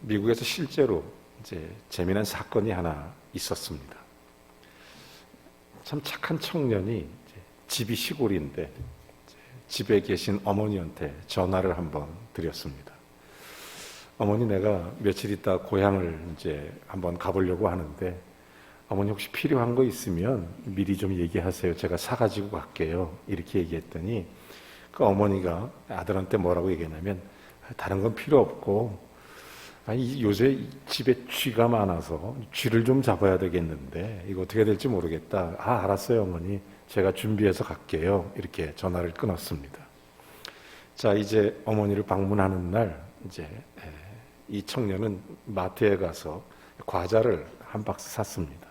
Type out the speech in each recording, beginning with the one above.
미국에서 실제로 이제 재미난 사건이 하나 있었습니다. 참 착한 청년이 이제 집이 시골인데 집에 계신 어머니한테 전화를 한번 드렸습니다. 어머니, 내가 며칠 있다 고향을 이제 한번 가보려고 하는데 어머니 혹시 필요한 거 있으면 미리 좀 얘기하세요. 제가 사가지고 갈게요. 이렇게 얘기했더니 그 어머니가 아들한테 뭐라고 얘기했냐면, 다른 건 필요 없고, 아니 요새 집에 쥐가 많아서 쥐를 좀 잡아야 되겠는데 이거 어떻게 될지 모르겠다. 알았어요 어머니, 제가 준비해서 갈게요. 이렇게 전화를 끊었습니다. 자, 이제 어머니를 방문하는 날 이제 이 청년은 마트에 가서 과자를 한 박스 샀습니다.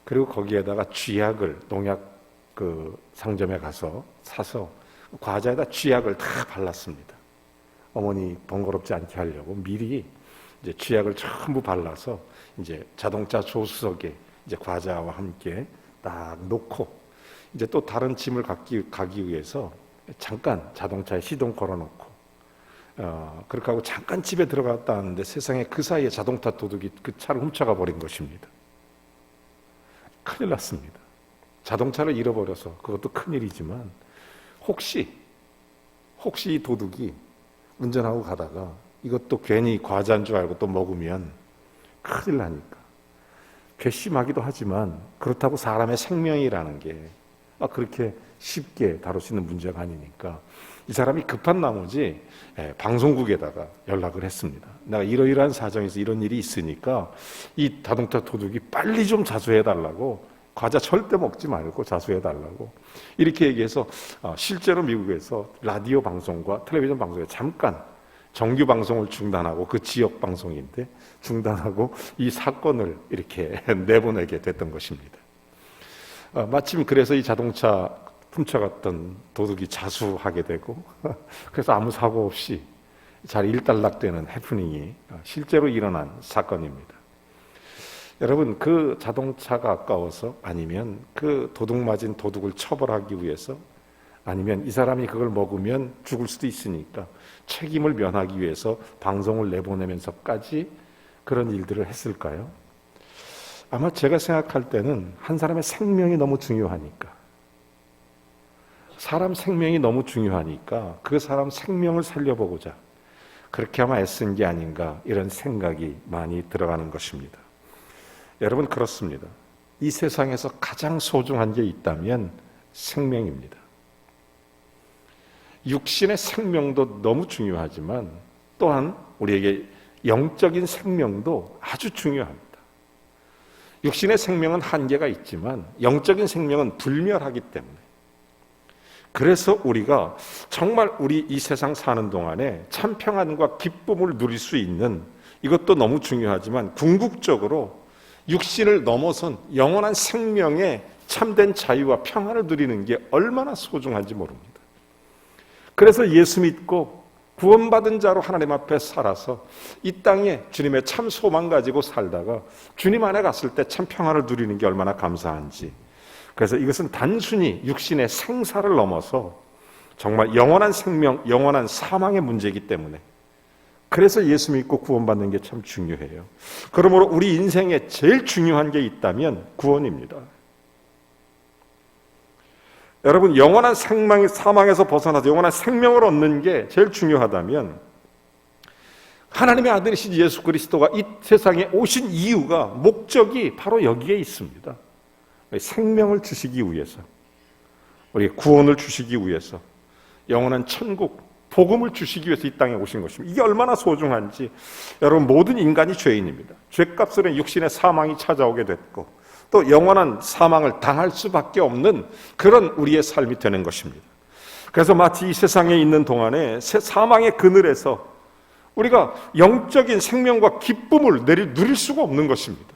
그리고 거기에다가 쥐약을 농약 그 상점에 가서 사서 과자에다 쥐약을 다 발랐습니다. 어머니 번거롭지 않게 하려고 미리 이제 쥐약을 전부 발라서 이제 자동차 조수석에 이제 과자와 함께 딱 놓고 이제 또 다른 짐을 가기 위해서 잠깐 자동차에 시동 걸어놓고 그렇게 하고 잠깐 집에 들어갔다 왔는데 세상에 그 사이에 자동차 도둑이 그 차를 훔쳐가 버린 것입니다. 큰일 났습니다. 자동차를 잃어버려서 그것도 큰일이지만 혹시 이 도둑이 운전하고 가다가 이것도 괜히 과자인 줄 알고 또 먹으면 큰일 나니까 괘씸하기도 하지만 그렇다고 사람의 생명이라는 게 그렇게 쉽게 다룰 수 있는 문제가 아니니까 이 사람이 급한 나머지 방송국에다가 연락을 했습니다. 내가 이러이러한 사정에서 이런 일이 있으니까 이 자동차 도둑이 빨리 좀 자수해달라고, 과자 절대 먹지 말고 자수해달라고 이렇게 얘기해서 실제로 미국에서 라디오 방송과 텔레비전 방송에 잠깐 정규 방송을 중단하고, 그 지역 방송인데 중단하고 이 사건을 이렇게 내보내게 됐던 것입니다. 마침 그래서 이 자동차 훔쳐갔던 도둑이 자수하게 되고 그래서 아무 사고 없이 잘 일단락되는 해프닝이 실제로 일어난 사건입니다. 여러분, 그 자동차가 아까워서, 아니면 그 도둑 맞은 도둑을 처벌하기 위해서, 아니면 이 사람이 그걸 먹으면 죽을 수도 있으니까 책임을 면하기 위해서 방송을 내보내면서까지 그런 일들을 했을까요? 아마 제가 생각할 때는 한 사람의 생명이 너무 중요하니까, 사람 생명이 너무 중요하니까 그 사람 생명을 살려보고자 그렇게 아마 애쓴 게 아닌가, 이런 생각이 많이 들어가는 것입니다. 여러분, 그렇습니다. 이 세상에서 가장 소중한 게 있다면 생명입니다. 육신의 생명도 너무 중요하지만 또한 우리에게 영적인 생명도 아주 중요합니다. 육신의 생명은 한계가 있지만 영적인 생명은 불멸하기 때문에, 그래서 우리가 정말 우리 이 세상 사는 동안에 참 평안과 기쁨을 누릴 수 있는, 이것도 너무 중요하지만 궁극적으로 육신을 넘어선 영원한 생명의 참된 자유와 평안을 누리는 게 얼마나 소중한지 모릅니다. 그래서 예수 믿고 구원받은 자로 하나님 앞에 살아서 이 땅에 주님의 참 소망 가지고 살다가 주님 안에 갔을 때 참 평안을 누리는 게 얼마나 감사한지, 그래서 이것은 단순히 육신의 생사를 넘어서 정말 영원한 생명, 영원한 사망의 문제이기 때문에, 그래서 예수 믿고 구원받는 게 참 중요해요. 그러므로 우리 인생에 제일 중요한 게 있다면 구원입니다. 여러분, 영원한 사망에서 벗어나서 영원한 생명을 얻는 게 제일 중요하다면, 하나님의 아들이신 예수 그리스도가 이 세상에 오신 이유가, 목적이 바로 여기에 있습니다. 생명을 주시기 위해서, 우리 구원을 주시기 위해서, 영원한 천국, 복음을 주시기 위해서 이 땅에 오신 것입니다. 이게 얼마나 소중한지. 여러분, 모든 인간이 죄인입니다. 죄값으로 육신의 사망이 찾아오게 됐고 또 영원한 사망을 당할 수밖에 없는 그런 우리의 삶이 되는 것입니다. 그래서 마치 이 세상에 있는 동안에 사망의 그늘에서 우리가 영적인 생명과 기쁨을 누릴 수가 없는 것입니다.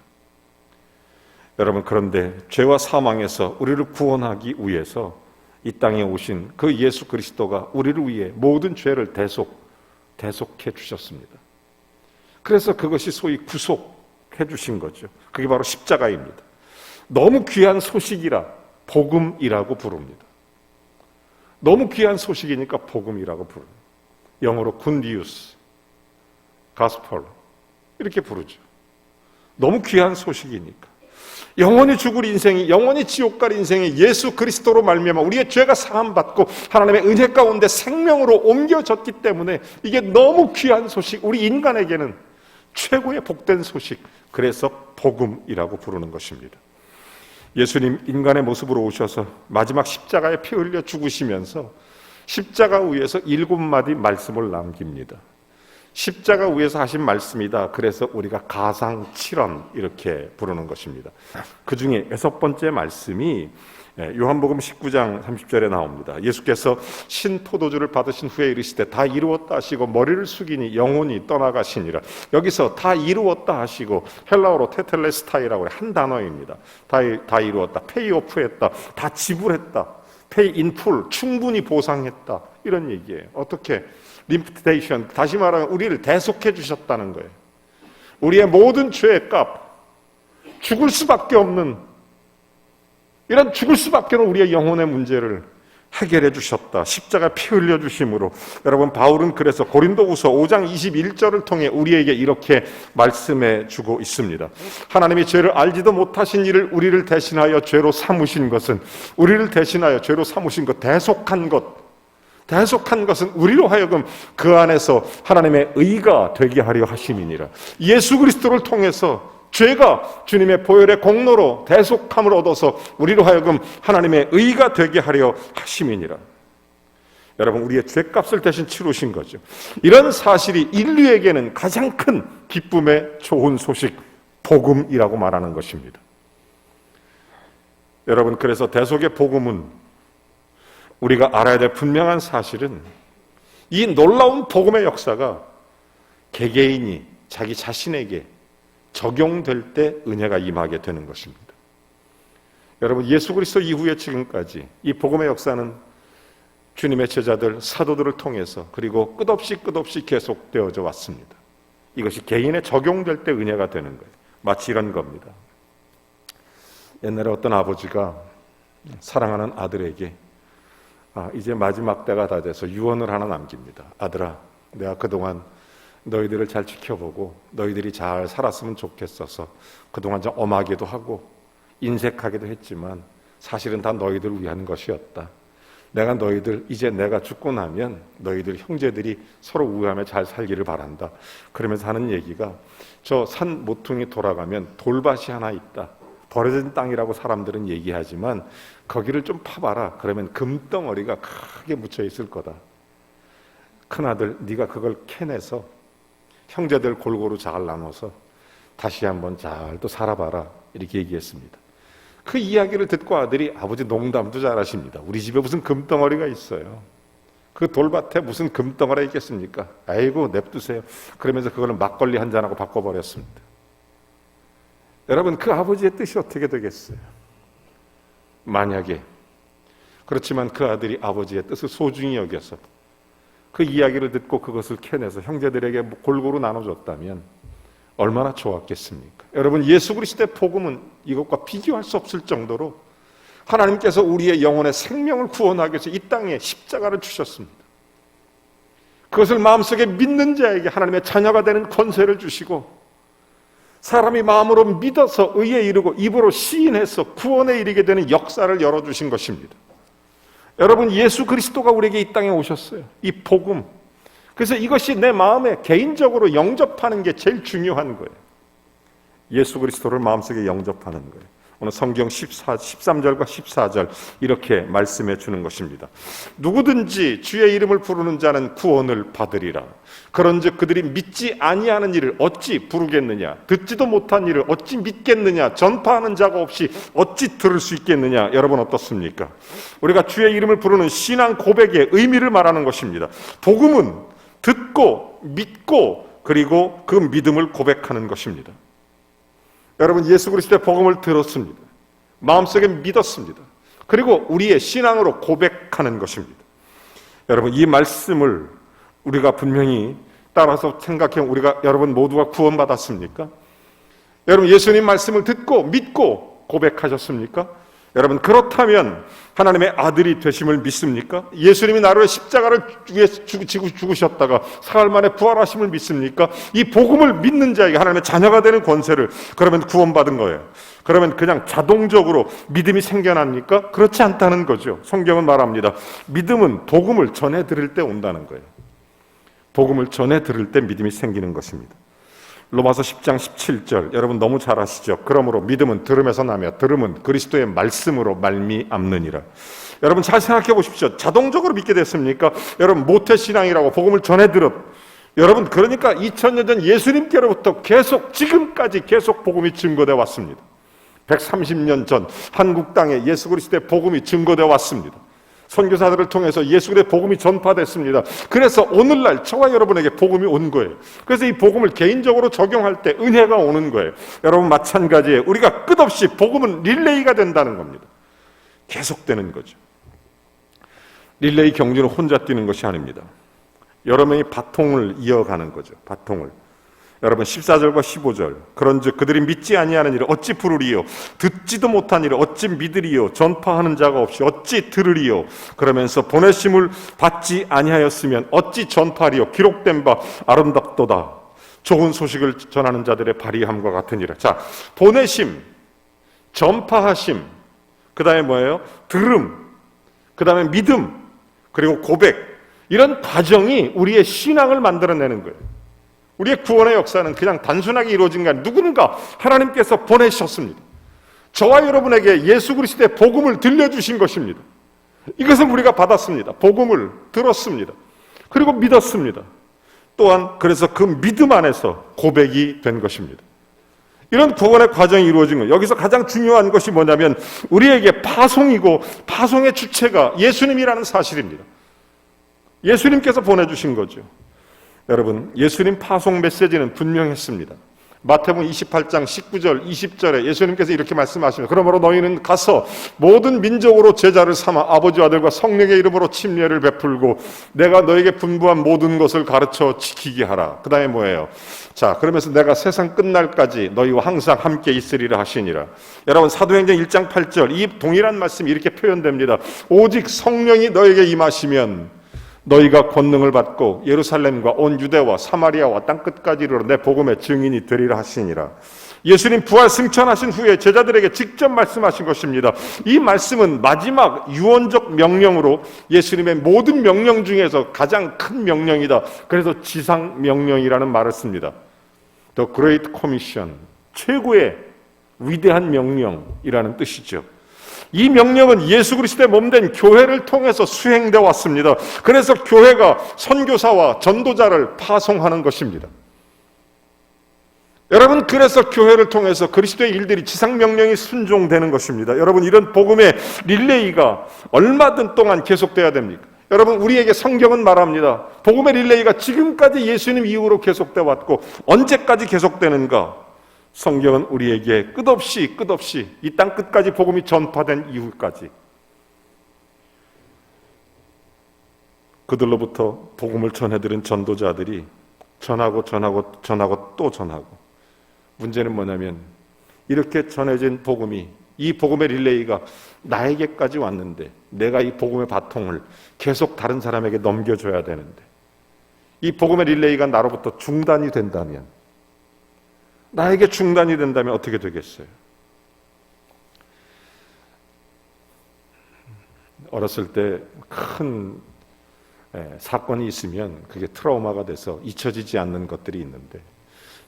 여러분, 그런데 죄와 사망에서 우리를 구원하기 위해서 이 땅에 오신 그 예수 그리스도가 우리를 위해 모든 죄를 대속해 주셨습니다. 그래서 그것이 소위 구속해 주신 거죠. 그게 바로 십자가입니다. 너무 귀한 소식이라 복음이라고 부릅니다. 너무 귀한 소식이니까 복음이라고 부릅니다. 영어로 굿 뉴스, 가스펠, 이렇게 부르죠. 너무 귀한 소식이니까. 영원히 죽을 인생이, 영원히 지옥 갈 인생이 예수 그리스도로 말미암아 우리의 죄가 사함받고 하나님의 은혜 가운데 생명으로 옮겨졌기 때문에 이게 너무 귀한 소식, 우리 인간에게는 최고의 복된 소식, 그래서 복음이라고 부르는 것입니다. 예수님 인간의 모습으로 오셔서 마지막 십자가에 피 흘려 죽으시면서 십자가 위에서 7마디 말씀을 남깁니다. 십자가 위에서 하신 말씀이다. 그래서 우리가 가상칠언 이렇게 부르는 것입니다. 그 중에 6번째 말씀이 요한복음 19장 30절에 나옵니다. 예수께서 신포도주를 받으신 후에 이르시되 다 이루었다 하시고 머리를 숙이니 영혼이 떠나가시니라. 여기서 다 이루었다 하시고 헬라어로 테텔레스타이라고 한 단어입니다. 다 이루었다, 페이오프했다, 다 지불했다, 페이 인풀, 충분히 보상했다, 이런 얘기예요. 어떻게? 림프테이션, 다시 말하면 우리를 대속해 주셨다는 거예요. 우리의 모든 죄의 값, 죽을 수밖에 없는, 이런 죽을 수밖에 없는 우리의 영혼의 문제를 해결해 주셨다. 십자가 피 흘려 주심으로. 여러분, 바울은 그래서 고린도후서 5장 21절을 통해 우리에게 이렇게 말씀해 주고 있습니다. 하나님이 죄를 알지도 못하신 이를 우리를 대신하여 죄로 삼으신 것은, 우리를 대신하여 죄로 삼으신 것, 대속한 것은 우리로 하여금 그 안에서 하나님의 의가 되게 하려 하심이니라. 예수 그리스도를 통해서 죄가 주님의 보혈의 공로로 대속함을 얻어서 우리로 하여금 하나님의 의가 되게 하려 하심이니라. 여러분, 우리의 죄값을 대신 치르신 거죠. 이런 사실이 인류에게는 가장 큰 기쁨의 좋은 소식, 복음이라고 말하는 것입니다. 여러분, 그래서 대속의 복음은 우리가 알아야 될 분명한 사실은 이 놀라운 복음의 역사가 개개인이 자기 자신에게 적용될 때 은혜가 임하게 되는 것입니다. 여러분, 예수 그리스도 이후에 지금까지 이 복음의 역사는 주님의 제자들, 사도들을 통해서 그리고 끝없이 계속되어져 왔습니다. 이것이 개인에 적용될 때 은혜가 되는 거예요. 마치 이런 겁니다. 옛날에 어떤 아버지가 사랑하는 아들에게 이제 마지막 때가 다 돼서 유언을 하나 남깁니다. 아들아, 내가 그동안 너희들을 잘 지켜보고 너희들이 잘 살았으면 좋겠어서 그동안 좀 엄하기도 하고 인색하기도 했지만 사실은 다 너희들을 위한 것이었다. 내가 너희들, 이제 내가 죽고 나면 너희들 형제들이 서로 우애하며 잘 살기를 바란다. 그러면서 하는 얘기가, 저 산 모퉁이 돌아가면 돌밭이 하나 있다. 버려진 땅이라고 사람들은 얘기하지만 거기를 좀 파봐라. 그러면 금덩어리가 크게 묻혀 있을 거다. 큰아들, 네가 그걸 캐내서 형제들 골고루 잘 나눠서 다시 한번 잘 또 살아봐라. 이렇게 얘기했습니다. 그 이야기를 듣고 아들이, 아버지 농담도 잘하십니다. 우리 집에 무슨 금덩어리가 있어요. 그 돌밭에 무슨 금덩어리가 있겠습니까? 아이고, 냅두세요. 그러면서 그거를 막걸리 한 잔하고 바꿔버렸습니다. 여러분, 그 아버지의 뜻이 어떻게 되겠어요? 만약에, 그렇지만 그 아들이 아버지의 뜻을 소중히 여겨서 그 이야기를 듣고 그것을 캐내서 형제들에게 골고루 나눠줬다면 얼마나 좋았겠습니까? 여러분, 예수 그리스도의 복음은 이것과 비교할 수 없을 정도로 하나님께서 우리의 영혼의 생명을 구원하기 위해서 이 땅에 십자가를 주셨습니다. 그것을 마음속에 믿는 자에게 하나님의 자녀가 되는 권세를 주시고, 사람이 마음으로 믿어서 의에 이르고 입으로 시인해서 구원에 이르게 되는 역사를 열어주신 것입니다. 여러분, 예수 그리스도가 우리에게 이 땅에 오셨어요. 이 복음. 그래서 이것이 내 마음에 개인적으로 영접하는 게 제일 중요한 거예요. 예수 그리스도를 마음속에 영접하는 거예요. 오늘 성경 13절과 14절 이렇게 말씀해 주는 것입니다. 누구든지 주의 이름을 부르는 자는 구원을 받으리라. 그런즉 그들이 믿지 아니하는 일을 어찌 부르겠느냐? 듣지도 못한 일을 어찌 믿겠느냐? 전파하는 자가 없이 어찌 들을 수 있겠느냐? 여러분, 어떻습니까? 우리가 주의 이름을 부르는 신앙 고백의 의미를 말하는 것입니다. 복음은 듣고 믿고 그리고 그 믿음을 고백하는 것입니다. 여러분, 예수 그리스도의 복음을 들었습니다. 마음속에 믿었습니다. 그리고 우리의 신앙으로 고백하는 것입니다. 여러분, 이 말씀을 우리가 분명히 따라서 생각해, 우리가, 여러분 모두가 구원받았습니까? 여러분, 예수님 말씀을 듣고 믿고 고백하셨습니까? 여러분, 그렇다면 하나님의 아들이 되심을 믿습니까? 예수님이 나를 위해 십자가를 위해 죽으셨다가 사흘 만에 부활하심을 믿습니까? 이 복음을 믿는 자에게 하나님의 자녀가 되는 권세를, 그러면 구원받은 거예요. 그러면 그냥 자동적으로 믿음이 생겨납니까? 그렇지 않다는 거죠. 성경은 말합니다. 믿음은 복음을 전해 들을 때 온다는 거예요. 복음을 전해 들을 때 믿음이 생기는 것입니다. 로마서 10장 17절, 여러분 너무 잘 아시죠? 그러므로 믿음은 들음에서 나며 들음은 그리스도의 말씀으로 말미암느니라. 여러분 잘 생각해 보십시오. 자동적으로 믿게 됐습니까? 여러분 모태신앙이라고 복음을 전해 들었. 여러분 그러니까 2000년 전 예수님께로부터 계속 지금까지 계속 복음이 증거되어 왔습니다. 130년 전 한국 땅에 예수 그리스도의 복음이 증거되어 왔습니다. 선교사들을 통해서 예수 그리스도의 복음이 전파됐습니다. 그래서 오늘날 저와 여러분에게 복음이 온 거예요. 그래서 이 복음을 개인적으로 적용할 때 은혜가 오는 거예요. 여러분 마찬가지예요. 우리가 끝없이 복음은 릴레이가 된다는 겁니다. 계속되는 거죠. 릴레이 경주는 혼자 뛰는 것이 아닙니다. 여러 명이 바통을 이어가는 거죠. 바통을. 여러분 14절과 15절, 그런즉 그들이 믿지 아니하는 일을 어찌 부르리요? 듣지도 못한 일을 어찌 믿으리요? 전파하는 자가 없이 어찌 들으리요? 그러면서 보내심을 받지 아니하였으면 어찌 전파하리요? 기록된 바 아름답도다. 좋은 소식을 전하는 자들의 발의함과 같으니라. 자, 보내심, 전파하심, 그 다음에 뭐예요? 들음, 그 다음에 믿음, 그리고 고백, 이런 과정이 우리의 신앙을 만들어내는 거예요. 우리의 구원의 역사는 그냥 단순하게 이루어진 게 아니라 누군가 하나님께서 보내셨습니다. 저와 여러분에게 예수 그리스도의 복음을 들려주신 것입니다. 이것은 우리가 받았습니다. 복음을 들었습니다. 그리고 믿었습니다. 또한 그래서 그 믿음 안에서 고백이 된 것입니다. 이런 구원의 과정이 이루어진 거예요. 여기서 가장 중요한 것이 뭐냐면 우리에게 파송이고 파송의 주체가 예수님이라는 사실입니다. 예수님께서 보내주신 거죠. 여러분, 예수님 파송 메시지는 분명했습니다. 마태복음 28장 19절 20절에 예수님께서 이렇게 말씀하십니다. 그러므로 너희는 가서 모든 민족으로 제자를 삼아 아버지와 아들과 성령의 이름으로 침례를 베풀고 내가 너에게 분부한 모든 것을 가르쳐 지키게 하라. 그 다음에 뭐예요? 자, 그러면서 내가 세상 끝날까지 너희와 항상 함께 있으리라 하시니라. 여러분 사도행전 1장 8절 이 동일한 말씀이 이렇게 표현됩니다. 오직 성령이 너에게 임하시면 너희가 권능을 받고 예루살렘과 온 유대와 사마리아와 땅끝까지 이르러 내 복음의 증인이 되리라 하시니라. 예수님 부활 승천하신 후에 제자들에게 직접 말씀하신 것입니다. 이 말씀은 마지막 유언적 명령으로 예수님의 모든 명령 중에서 가장 큰 명령이다. 그래서 지상 명령이라는 말을 씁니다. The Great Commission, 최고의 위대한 명령이라는 뜻이죠. 이 명령은 예수 그리스도의 몸된 교회를 통해서 수행되어 왔습니다. 그래서 교회가 선교사와 전도자를 파송하는 것입니다. 여러분, 그래서 교회를 통해서 그리스도의 일들이 지상 명령이 순종되는 것입니다. 여러분, 이런 복음의 릴레이가 얼마든 동안 계속돼야 됩니까? 여러분, 우리에게 성경은 말합니다. 복음의 릴레이가 지금까지 예수님 이후로 계속돼 왔고 언제까지 계속되는가? 성경은 우리에게 끝없이 이 땅 끝까지 복음이 전파된 이후까지 그들로부터 복음을 전해들은 전도자들이 전하고 또 전하고, 문제는 뭐냐면 이렇게 전해진 복음이, 이 복음의 릴레이가 나에게까지 왔는데 내가 이 복음의 바통을 계속 다른 사람에게 넘겨줘야 되는데 이 복음의 릴레이가 나로부터 중단이 된다면, 나에게 중단이 된다면 어떻게 되겠어요? 어렸을 때 큰 사건이 있으면 그게 트라우마가 돼서 잊혀지지 않는 것들이 있는데,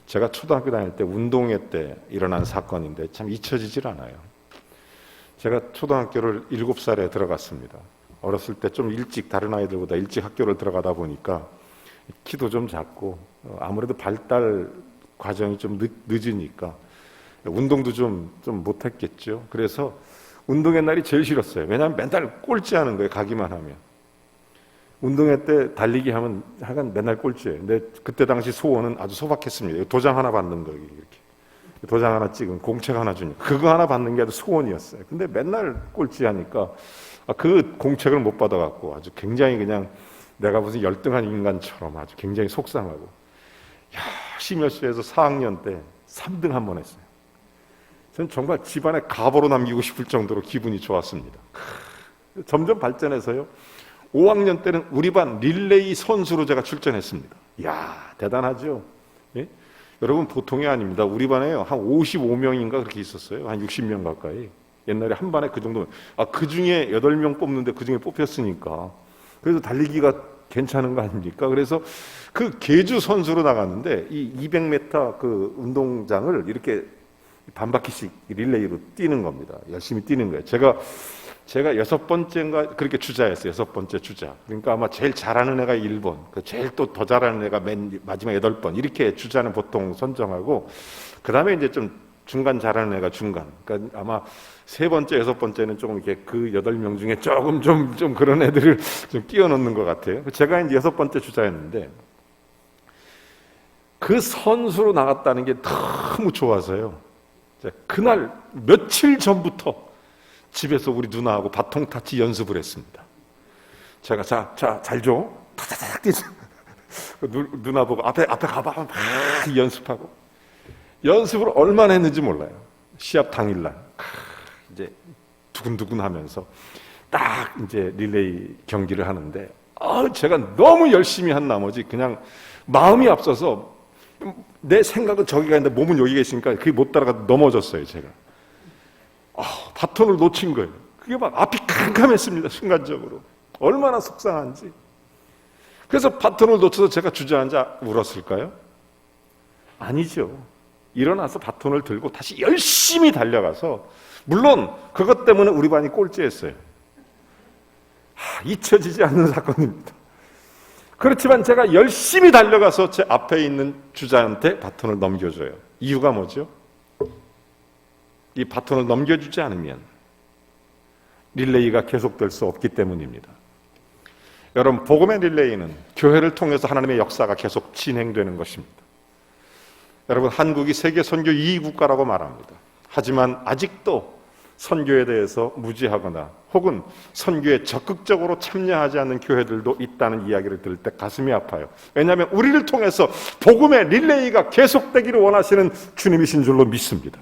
제가 초등학교 다닐 때 운동회 때 일어난 사건인데 참 잊혀지질 않아요. 제가 초등학교를 7살에 들어갔습니다. 어렸을 때 좀 일찍, 다른 아이들보다 일찍 학교를 들어가다 보니까 키도 좀 작고 아무래도 발달 과정이 좀 늦으니까 운동도 좀 못했겠죠. 그래서 운동회 날이 제일 싫었어요. 왜냐하면 맨날 꼴찌하는 거예요. 가기만 하면. 운동회 때 달리기 하면 하여간 맨날 꼴찌예요. 근데 그때 당시 소원은 아주 소박했습니다. 도장 하나 받는 거, 이렇게 도장 하나 찍으면 공책 하나 주니까 그거 하나 받는 게 아주 소원이었어요. 근데 맨날 꼴찌하니까 그 공책을 못 받아갖고 아주 굉장히 그냥 내가 무슨 열등한 인간처럼 아주 굉장히 속상하고 열심히 해서 4학년 때 3등 한 번 했어요. 저는 정말 집안에 가보로 남기고 싶을 정도로 기분이 좋았습니다. 점점 발전해서요. 5학년 때는 우리 반 릴레이 선수로 제가 출전했습니다. 이야, 대단하죠? 예? 여러분 보통이 아닙니다. 우리 반에요. 한 55명인가 그렇게 있었어요. 한 60명 가까이. 옛날에 한 반에 그 정도면. 그 중에 8명 뽑는데 그 중에 뽑혔으니까. 그래서 달리기가 괜찮은 거 아닙니까? 그래서 그 계주 선수로 나갔는데 이 200m 그 운동장을 이렇게 반바퀴씩 릴레이로 뛰는 겁니다. 열심히 뛰는 거예요. 제가 6번째인가 그렇게 주자였어요. 6번째 주자. 그러니까 아마 제일 잘하는 애가 1번, 제일 또 더 잘하는 애가 마지막 8번 이렇게 주자는 보통 선정하고 그 다음에 이제 좀 중간 잘하는 애가 중간. 그러니까 아마 3번째, 6번째는 조금 이렇게 그 8명 중에 조금 좀 그런 애들을 좀 끼워 넣는 것 같아요. 제가 이제 6번째 주자였는데 그 선수로 나갔다는 게 너무 좋아서요. 그날 며칠 전부터 집에서 우리 누나하고 바통 타치 연습을 했습니다. 제가 잘 줘. 타타닥 뛰자. 누나 보고 앞에 가봐. 막 연습하고. 연습을 얼마나 했는지 몰라요. 시합 당일날 이제 두근두근 하면서 딱 이제 릴레이 경기를 하는데 제가 너무 열심히 한 나머지 그냥 마음이 앞서서 내 생각은 저기가 있는데 몸은 여기 계시니까 그게 못 따라가 넘어졌어요. 제가 바톤을 놓친 거예요. 그게 막 앞이 캄캄했습니다. 순간적으로 얼마나 속상한지. 그래서 바톤을 놓쳐서 제가 주저앉아 울었을까요? 아니죠. 일어나서 바톤을 들고 다시 열심히 달려가서, 물론 그것 때문에 우리 반이 꼴찌했어요. 잊혀지지 않는 사건입니다. 그렇지만 제가 열심히 달려가서 제 앞에 있는 주자한테 바톤을 넘겨줘요. 이유가 뭐죠? 이 바톤을 넘겨주지 않으면 릴레이가 계속될 수 없기 때문입니다. 여러분, 복음의 릴레이는 교회를 통해서 하나님의 역사가 계속 진행되는 것입니다. 여러분, 한국이 세계 선교 2위 국가라고 말합니다. 하지만 아직도 선교에 대해서 무지하거나 혹은 선교에 적극적으로 참여하지 않는 교회들도 있다는 이야기를 들을 때 가슴이 아파요. 왜냐하면 우리를 통해서 복음의 릴레이가 계속되기를 원하시는 주님이신 줄로 믿습니다.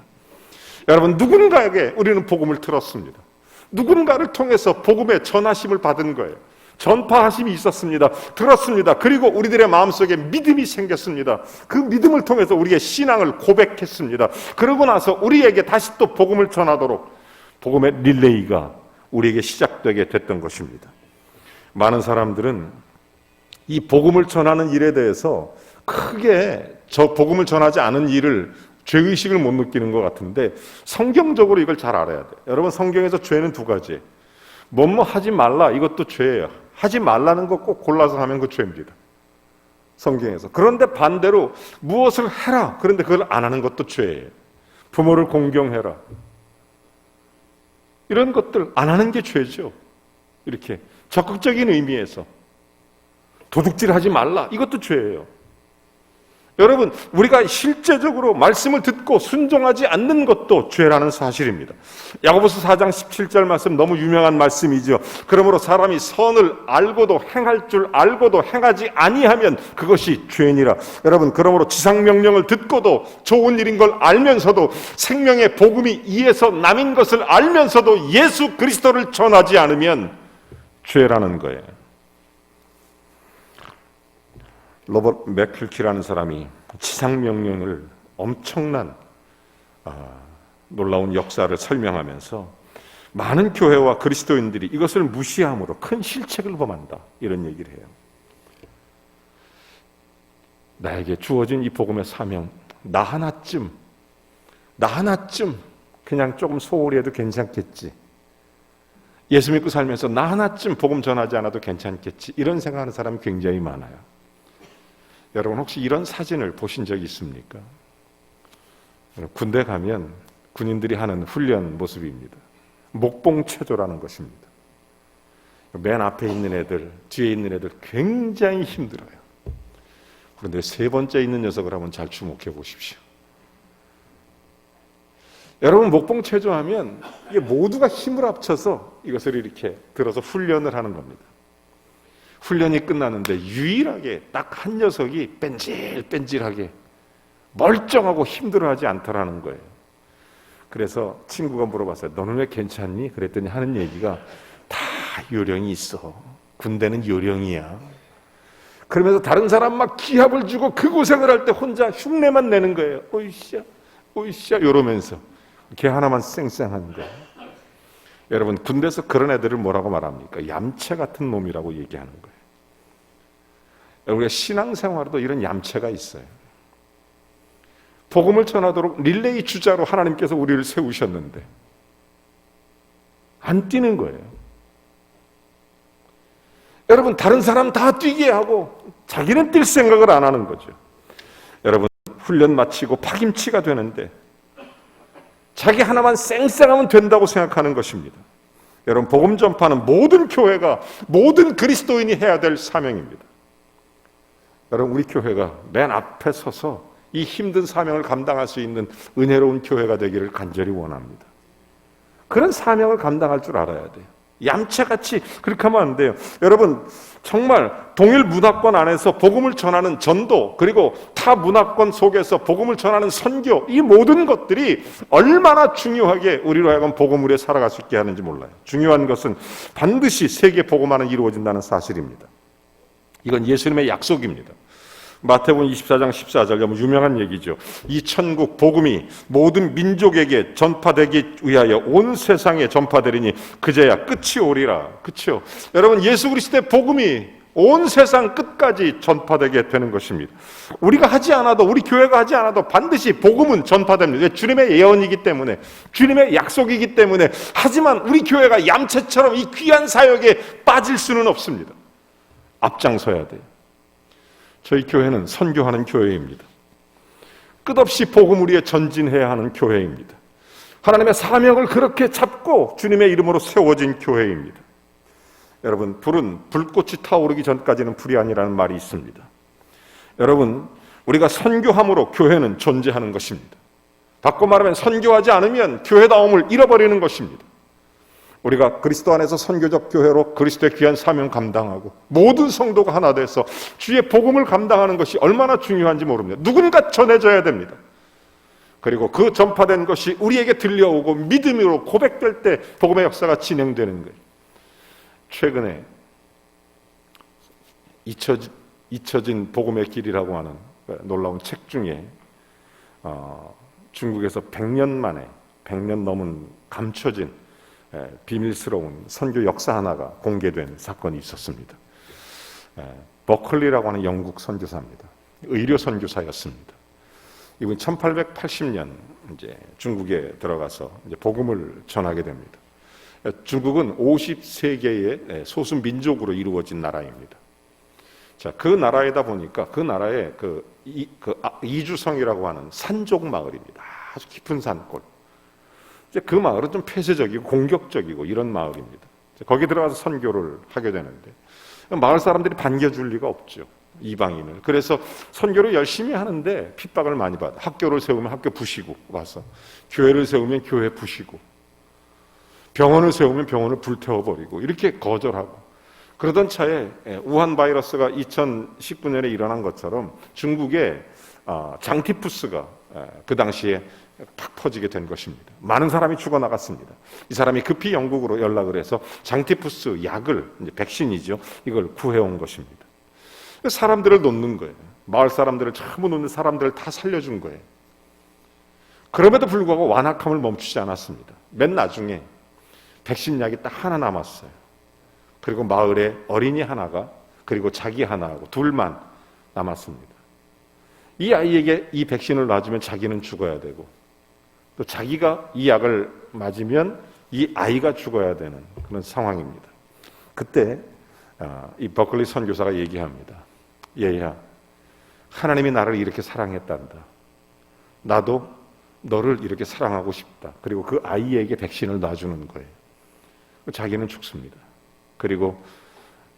여러분, 누군가에게 우리는 복음을 들었습니다. 누군가를 통해서 복음의 전하심을 받은 거예요. 전파하심이 있었습니다. 들었습니다. 그리고 우리들의 마음속에 믿음이 생겼습니다. 그 믿음을 통해서 우리의 신앙을 고백했습니다. 그러고 나서 우리에게 다시 또 복음을 전하도록 복음의 릴레이가 우리에게 시작되게 됐던 것입니다. 많은 사람들은 이 복음을 전하는 일에 대해서 크게 저 복음을 전하지 않은 일을 죄의식을 못 느끼는 것 같은데, 성경적으로 이걸 잘 알아야 돼요. 여러분, 성경에서 죄는 두 가지예요. 뭐뭐 하지 말라, 이것도 죄예요. 하지 말라는 거 꼭 골라서 하면 그 죄입니다. 성경에서. 그런데 반대로 무엇을 해라, 그런데 그걸 안 하는 것도 죄예요. 부모를 공경해라, 이런 것들 안 하는 게 죄죠. 이렇게 적극적인 의미에서. 도둑질 하지 말라, 이것도 죄예요. 여러분, 우리가 실제적으로 말씀을 듣고 순종하지 않는 것도 죄라는 사실입니다. 야고보서 4장 17절 말씀, 너무 유명한 말씀이죠. 그러므로 사람이 선을 알고도 행할 줄 알고도 행하지 아니하면 그것이 죄니라. 여러분, 그러므로 지상명령을 듣고도 좋은 일인 걸 알면서도 생명의 복음이 이에서 남인 것을 알면서도 예수 그리스도를 전하지 않으면 죄라는 거예요. 로버트 맥클키라는 사람이 지상명령을 엄청난 놀라운 역사를 설명하면서 많은 교회와 그리스도인들이 이것을 무시함으로 큰 실책을 범한다, 이런 얘기를 해요. 나에게 주어진 이 복음의 사명, 나 하나쯤 그냥 조금 소홀히 해도 괜찮겠지, 예수 믿고 살면서 나 하나쯤 복음 전하지 않아도 괜찮겠지, 이런 생각하는 사람이 굉장히 많아요. 여러분, 혹시 이런 사진을 보신 적이 있습니까? 군대 가면 군인들이 하는 훈련 모습입니다. 목봉체조라는 것입니다. 맨 앞에 있는 애들, 뒤에 있는 애들 굉장히 힘들어요. 그런데 세 번째 있는 녀석을 한번 잘 주목해 보십시오. 여러분, 목봉체조하면 이게 모두가 힘을 합쳐서 이것을 이렇게 들어서 훈련을 하는 겁니다. 훈련이 끝나는데 유일하게 딱 한 녀석이 뺀질뺀질하게 멀쩡하고 힘들어하지 않더라는 거예요. 그래서 친구가 물어봤어요. 너는 왜 괜찮니? 그랬더니 하는 얘기가 다 요령이 있어. 군대는 요령이야. 그러면서 다른 사람 막 기합을 주고 그 고생을 할 때 혼자 흉내만 내는 거예요. 오이씨야, 오이씨야 이러면서 걔 하나만 쌩쌩한데. 여러분, 군대에서 그런 애들을 뭐라고 말합니까? 얌체 같은 놈이라고 얘기하는 거예요. 우리가 신앙생활에도 이런 얌체가 있어요. 복음을 전하도록 릴레이 주자로 하나님께서 우리를 세우셨는데 안 뛰는 거예요. 여러분, 다른 사람 다 뛰게 하고 자기는 뛸 생각을 안 하는 거죠. 여러분, 훈련 마치고 파김치가 되는데 자기 하나만 쌩쌩하면 된다고 생각하는 것입니다. 여러분, 복음 전파는 모든 교회가, 모든 그리스도인이 해야 될 사명입니다. 여러분, 우리 교회가 맨 앞에 서서 이 힘든 사명을 감당할 수 있는 은혜로운 교회가 되기를 간절히 원합니다. 그런 사명을 감당할 줄 알아야 돼요. 얌체같이 그렇게 하면 안 돼요. 여러분, 정말 동일 문화권 안에서 복음을 전하는 전도, 그리고 타 문화권 속에서 복음을 전하는 선교, 이 모든 것들이 얼마나 중요하게 우리로 하여금 복음 위에 살아갈 수 있게 하는지 몰라요. 중요한 것은 반드시 세계 복음화는 이루어진다는 사실입니다. 이건 예수님의 약속입니다. 마태복음 24장 14절, 유명한 얘기죠. 이 천국 복음이 모든 민족에게 전파되기 위하여 온 세상에 전파되리니 그제야 끝이 오리라. 그렇죠? 여러분, 예수 그리스도의 복음이 온 세상 끝까지 전파되게 되는 것입니다. 우리가 하지 않아도, 우리 교회가 하지 않아도 반드시 복음은 전파됩니다. 주님의 예언이기 때문에, 주님의 약속이기 때문에. 하지만 우리 교회가 얌체처럼 이 귀한 사역에 빠질 수는 없습니다. 앞장서야 돼요. 저희 교회는 선교하는 교회입니다. 끝없이 복음을 위해 전진해야 하는 교회입니다. 하나님의 사명을 그렇게 잡고 주님의 이름으로 세워진 교회입니다. 여러분, 불은 불꽃이 타오르기 전까지는 불이 아니라는 말이 있습니다. 여러분, 우리가 선교함으로 교회는 존재하는 것입니다. 바꿔 말하면 선교하지 않으면 교회다움을 잃어버리는 것입니다. 우리가 그리스도 안에서 선교적 교회로 그리스도의 귀한 사명 감당하고 모든 성도가 하나 돼서 주의 복음을 감당하는 것이 얼마나 중요한지 모릅니다. 누군가 전해져야 됩니다. 그리고 그 전파된 것이 우리에게 들려오고 믿음으로 고백될 때 복음의 역사가 진행되는 거예요. 최근에 잊혀진 복음의 길이라고 하는 놀라운 책 중에 중국에서 100년 만에, 100년 넘은 감춰진 비밀스러운 선교 역사 하나가 공개된 사건이 있었습니다. 버클리라고 하는 영국 선교사입니다. 의료 선교사였습니다. 이분 1880년 이제 중국에 들어가서 이제 복음을 전하게 됩니다. 중국은 50세계의 소수 민족으로 이루어진 나라입니다. 자, 그 나라에다 보니까 그 나라에 이주성이라고 하는 산족 마을입니다. 아주 깊은 산골. 그 마을은 좀 폐쇄적이고 공격적이고 이런 마을입니다. 거기 들어가서 선교를 하게 되는데 마을 사람들이 반겨줄 리가 없죠. 이방인을. 그래서 선교를 열심히 하는데 핍박을 많이 받아. 학교를 세우면 학교 부시고 와서, 교회를 세우면 교회 부시고, 병원을 세우면 병원을 불태워버리고, 이렇게 거절하고. 그러던 차에 우한 바이러스가 2019년에 일어난 것처럼 중국에 장티푸스가 그 당시에 팍 퍼지게 된 것입니다. 많은 사람이 죽어나갔습니다. 이 사람이 급히 영국으로 연락을 해서 장티푸스 약을, 이제 백신이죠, 이걸 구해온 것입니다. 사람들을 놓는 거예요. 마을 사람들을 전부 놓는 사람들을 다 살려준 거예요. 그럼에도 불구하고 완악함을 멈추지 않았습니다. 맨 나중에 백신 약이 딱 하나 남았어요. 그리고 마을에 어린이 하나가, 그리고 자기 하나하고 둘만 남았습니다. 이 아이에게 이 백신을 놔주면 자기는 죽어야 되고, 또 자기가 이 약을 맞으면 이 아이가 죽어야 되는 그런 상황입니다. 그때 이 버클리 선교사가 얘기합니다. 얘야, 하나님이 나를 이렇게 사랑했단다. 나도 너를 이렇게 사랑하고 싶다. 그리고 그 아이에게 백신을 놔주는 거예요. 자기는 죽습니다. 그리고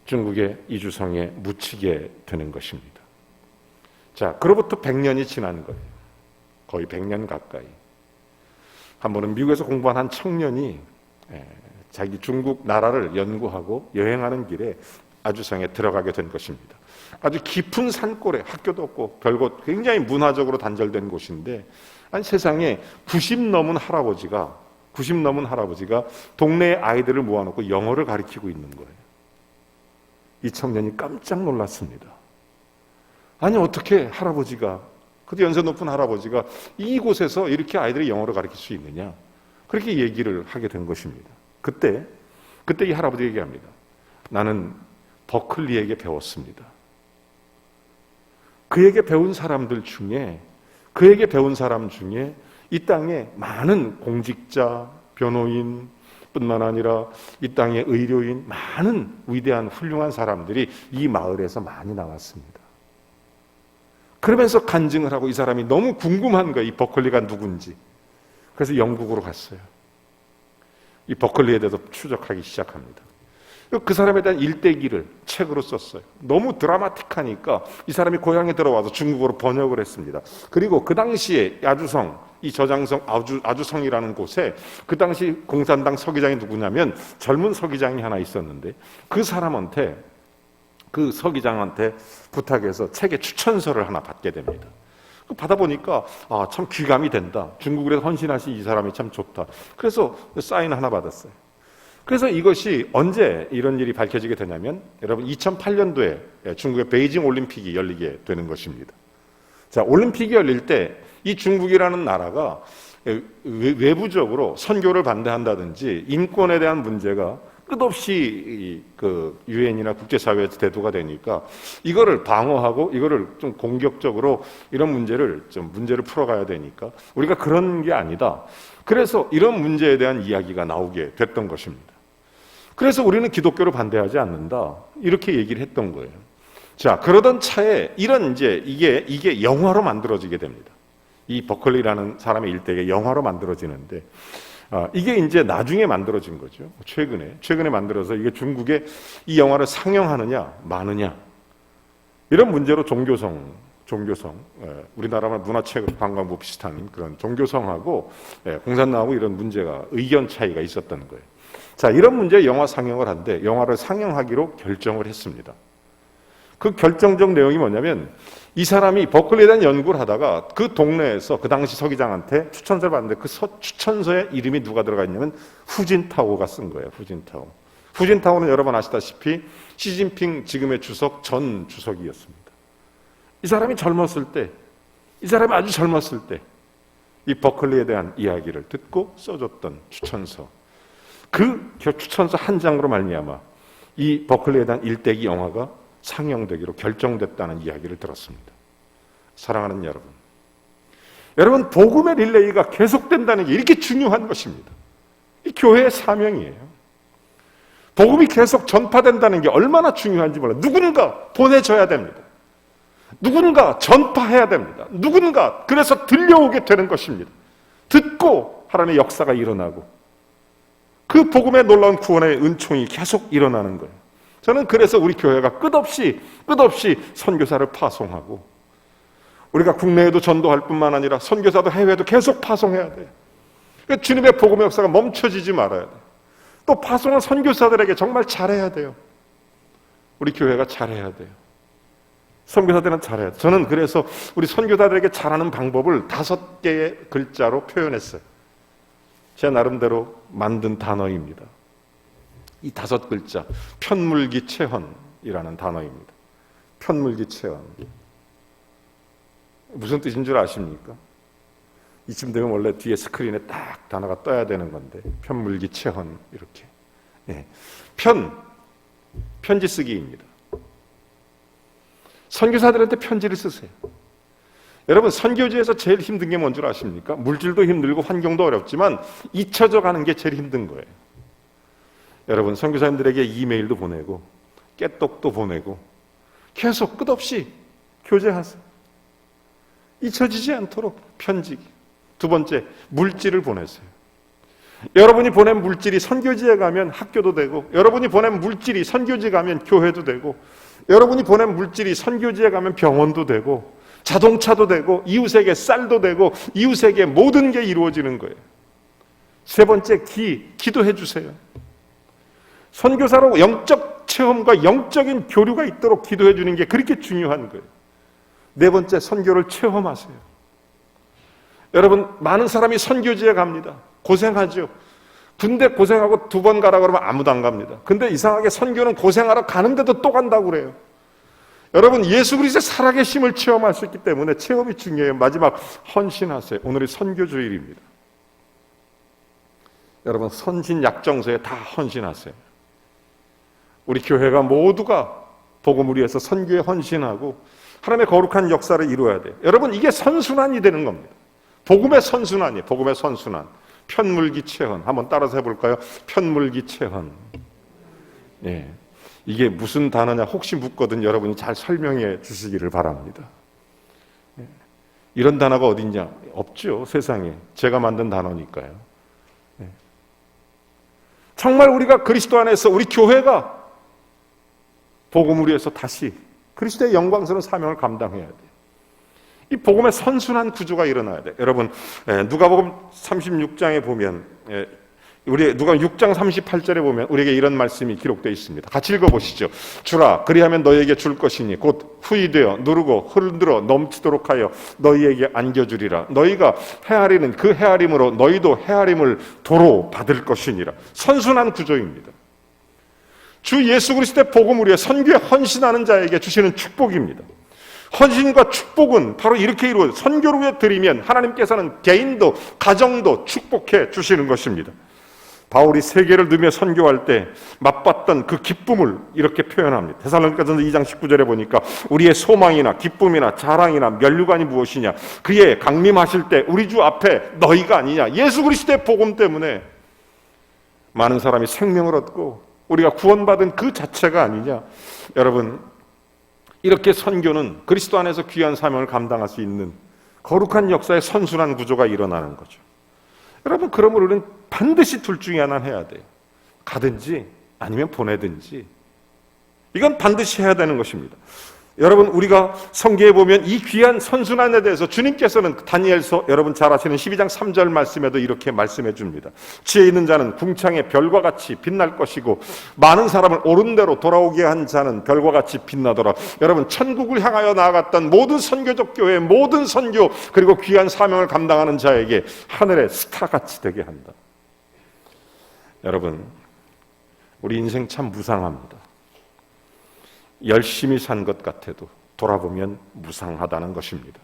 중국의 이주성에 묻히게 되는 것입니다. 자, 그로부터 100년이 지난 거예요. 거의 100년 가까이. 한 번은 미국에서 공부한 한 청년이 자기 중국 나라를 연구하고 여행하는 길에 아주성에 들어가게 된 것입니다. 아주 깊은 산골에 학교도 없고 별곳 굉장히 문화적으로 단절된 곳인데 아니 세상에 90 넘은 할아버지가 동네의 아이들을 모아놓고 영어를 가르치고 있는 거예요. 이 청년이 깜짝 놀랐습니다. 아니 어떻게 할아버지가, 그도 연세 높은 할아버지가 이곳에서 이렇게 아이들이 영어를 가르칠 수 있느냐, 그렇게 얘기를 하게 된 것입니다. 그때 이 할아버지 얘기합니다. 나는 버클리에게 배웠습니다. 그에게 배운 사람 중에 이 땅에 많은 공직자, 변호인 뿐만 아니라 이 땅의 의료인, 많은 위대한 훌륭한 사람들이 이 마을에서 많이 나왔습니다. 그러면서 간증을 하고 이 사람이 너무 궁금한 거예요. 이 버클리가 누군지. 그래서 영국으로 갔어요. 이 버클리에 대해서 추적하기 시작합니다. 그 사람에 대한 일대기를 책으로 썼어요. 너무 드라마틱하니까 이 사람이 고향에 들어와서 중국어로 번역을 했습니다. 그리고 그 당시에 야주성, 이 저장성 아주성이라는 곳에 그 당시 공산당 서기장이 누구냐면 젊은 서기장이 하나 있었는데 그 서기장한테 부탁해서 책의 추천서를 하나 받게 됩니다. 받아보니까 참 귀감이 된다. 중국에 헌신하신 이 사람이 참 좋다. 그래서 사인 하나 받았어요. 그래서 이것이 언제 이런 일이 밝혀지게 되냐면 여러분 2008년도에 중국의 베이징 올림픽이 열리게 되는 것입니다. 자, 올림픽이 열릴 때 이 중국이라는 나라가 외부적으로 선교를 반대한다든지 인권에 대한 문제가 끝없이 그 유엔이나 국제사회에서 대두가 되니까 이거를 방어하고 이거를 좀 공격적으로 이런 문제를 풀어가야 되니까 우리가 그런 게 아니다. 그래서 이런 문제에 대한 이야기가 나오게 됐던 것입니다. 그래서 우리는 기독교를 반대하지 않는다. 이렇게 얘기를 했던 거예요. 자, 그러던 차에 이게 영화로 만들어지게 됩니다. 이 버클리라는 사람의 일대가 영화로 만들어지는데 이게 이제 나중에 만들어진 거죠. 최근에 만들어서 이게 중국에 이 영화를 상영하느냐 마느냐 이런 문제로 종교성 우리나라 문화체육관광부 비슷한 그런 종교성하고 공산당하고 이런 문제가 의견 차이가 있었던 거예요. 자, 이런 문제에 영화 상영을 한데 영화를 상영하기로 결정을 했습니다. 그 결정적 내용이 뭐냐면 이 사람이 버클리에 대한 연구를 하다가 그 동네에서 그 당시 서기장한테 추천서를 받는데 그 추천서에 이름이 누가 들어가 있냐면 후진타오가 쓴 거예요. 후진타오는 여러분 아시다시피 시진핑 지금의 주석 전 주석이었습니다. 이 사람이 아주 젊었을 때 이 버클리에 대한 이야기를 듣고 써줬던 추천서, 그 추천서 한 장으로 말미암아 이 버클리에 대한 일대기 영화가 상영되기로 결정됐다는 이야기를 들었습니다. 사랑하는 여러분, 복음의 릴레이가 계속된다는 게 이렇게 중요한 것입니다. 이 교회의 사명이에요. 복음이 계속 전파된다는 게 얼마나 중요한지 몰라요. 누군가 보내줘야 됩니다. 누군가 전파해야 됩니다. 누군가 그래서 들려오게 되는 것입니다. 듣고 하나님의 역사가 일어나고 그 복음의 놀라운 구원의 은총이 계속 일어나는 거예요. 저는 그래서 우리 교회가 끝없이 선교사를 파송하고 우리가 국내에도 전도할 뿐만 아니라 선교사도 해외에도 계속 파송해야 돼요. 그러니까 주님의 복음의 역사가 멈춰지지 말아야 돼요. 또 파송한 선교사들에게 정말 잘해야 돼요. 우리 교회가 잘해야 돼요. 선교사들은 잘해야 돼요. 저는 그래서 우리 선교사들에게 잘하는 방법을 5개의 글자로 표현했어요. 제 나름대로 만든 단어입니다. 이 5글자, 편물기체헌이라는 단어입니다. 편물기체헌. 무슨 뜻인 줄 아십니까? 이쯤 되면 원래 뒤에 스크린에 딱 단어가 떠야 되는 건데 편물기체헌 이렇게. 편지 쓰기입니다. 선교사들한테 편지를 쓰세요. 여러분, 선교지에서 제일 힘든 게 뭔 줄 아십니까? 물질도 힘들고 환경도 어렵지만 잊혀져 가는 게 제일 힘든 거예요. 여러분, 선교사님들에게 이메일도 보내고 깨똑도 보내고 계속 끝없이 교제하세요. 잊혀지지 않도록 편지. 2번째, 물질을 보내세요. 여러분이 보낸 물질이 선교지에 가면 학교도 되고, 여러분이 보낸 물질이 선교지에 가면 교회도 되고, 여러분이 보낸 물질이 선교지에 가면 병원도 되고, 자동차도 되고, 이웃에게 쌀도 되고, 이웃에게 모든 게 이루어지는 거예요. 3번째, 기도해 주세요. 선교사로 영적 영적 체험과 영적인 교류가 있도록 기도해 주는 게 그렇게 중요한 거예요. 네 번째, 선교를 체험하세요. 여러분, 많은 사람이 선교지에 갑니다. 고생하죠. 군대 고생하고 2번 가라 그러면 아무도 안 갑니다. 근데 이상하게 선교는 고생하러 가는데도 또 간다고 그래요. 여러분, 예수 그리스도의 살아계심을 체험할 수 있기 때문에 체험이 중요해요. 마지막, 헌신하세요. 오늘이 선교주일입니다. 여러분, 선진약정서에 다 헌신하세요. 우리 교회가 모두가 복음을 위해서 선교에 헌신하고 하나님의 거룩한 역사를 이루어야 돼요. 여러분, 이게 선순환이 되는 겁니다. 복음의 선순환이에요. 복음의 선순환. 편물기체헌. 한번 따라서 해볼까요? 편물기체헌. 예. 이게 무슨 단어냐 혹시 묻거든 여러분이 잘 설명해 주시기를 바랍니다. 예. 이런 단어가 어딨냐? 없죠, 세상에. 제가 만든 단어니까요. 예. 정말 우리가 그리스도 안에서 우리 교회가 복음을 위해서 다시 그리스도의 영광스러운 사명을 감당해야 돼요. 이 복음의 선순환 구조가 일어나야 돼요. 여러분, 누가복음 36장에 보면, 우리 누가복음 6장 38절에 보면 우리에게 이런 말씀이 기록되어 있습니다. 같이 읽어보시죠. 주라, 그리하면 너희에게 줄 것이니 곧 후이되어 누르고 흔들어 넘치도록 하여 너희에게 안겨주리라. 너희가 헤아리는 그 헤아림으로 너희도 헤아림을 도로 받을 것이니라. 선순환 구조입니다. 주 예수 그리스도의 복음을 위해 선교에 헌신하는 자에게 주시는 축복입니다. 헌신과 축복은 바로 이렇게 이루어져요. 선교를 위해 드리면 하나님께서는 개인도 가정도 축복해 주시는 것입니다. 바울이 세계를 누비며 선교할 때 맛봤던 그 기쁨을 이렇게 표현합니다. 데살로니가전서 2장 19절에 보니까 우리의 소망이나 기쁨이나 자랑이나 면류관이 무엇이냐, 그의 강림하실 때 우리 주 앞에 너희가 아니냐, 예수 그리스도의 복음 때문에 많은 사람이 생명을 얻고 우리가 구원받은 그 자체가 아니냐. 여러분, 이렇게 선교는 그리스도 안에서 귀한 사명을 감당할 수 있는 거룩한 역사의 선순환 구조가 일어나는 거죠. 여러분, 그러므로 우리는 반드시 둘 중에 하나는 해야 돼요. 가든지 아니면 보내든지. 이건 반드시 해야 되는 것입니다. 여러분, 우리가 성경에 보면 이 귀한 선순환에 대해서 주님께서는 다니엘서 여러분 잘 아시는 12장 3절 말씀에도 이렇게 말씀해 줍니다. 지혜 있는 자는 궁창의 별과 같이 빛날 것이고 많은 사람을 옳은 대로 돌아오게 한 자는 별과 같이 빛나더라. 여러분, 천국을 향하여 나아갔던 모든 선교적 교회, 모든 선교 그리고 귀한 사명을 감당하는 자에게 하늘의 스타같이 되게 한다. 여러분, 우리 인생 참 무상합니다. 열심히 산 것 같아도 돌아보면 무상하다는 것입니다.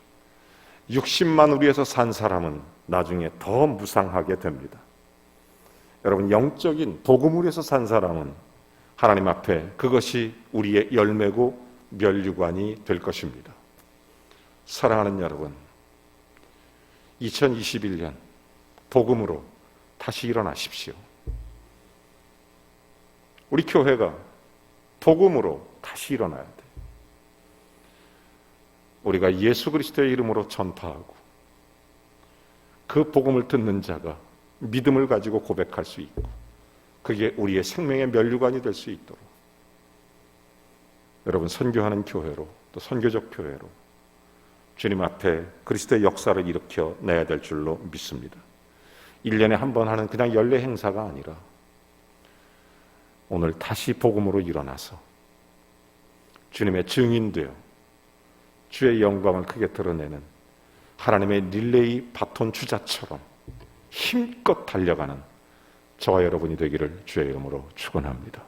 60만 위해서 산 사람은 나중에 더 무상하게 됩니다. 여러분, 영적인 복음을 위해서 산 사람은 하나님 앞에 그것이 우리의 열매고 면류관이 될 것입니다. 사랑하는 여러분, 2021년 복음으로 다시 일어나십시오. 우리 교회가 복음으로 다시 일어나야 돼. 우리가 예수 그리스도의 이름으로 전파하고 그 복음을 듣는 자가 믿음을 가지고 고백할 수 있고 그게 우리의 생명의 면류관이 될 수 있도록 여러분, 선교하는 교회로 또 선교적 교회로 주님 앞에 그리스도의 역사를 일으켜 내야 될 줄로 믿습니다. 1년에 한 번 하는 그냥 연례 행사가 아니라 오늘 다시 복음으로 일어나서 주님의 증인되어 주의 영광을 크게 드러내는 하나님의 릴레이 바톤 주자처럼 힘껏 달려가는 저와 여러분이 되기를 주의 이름으로 축원합니다.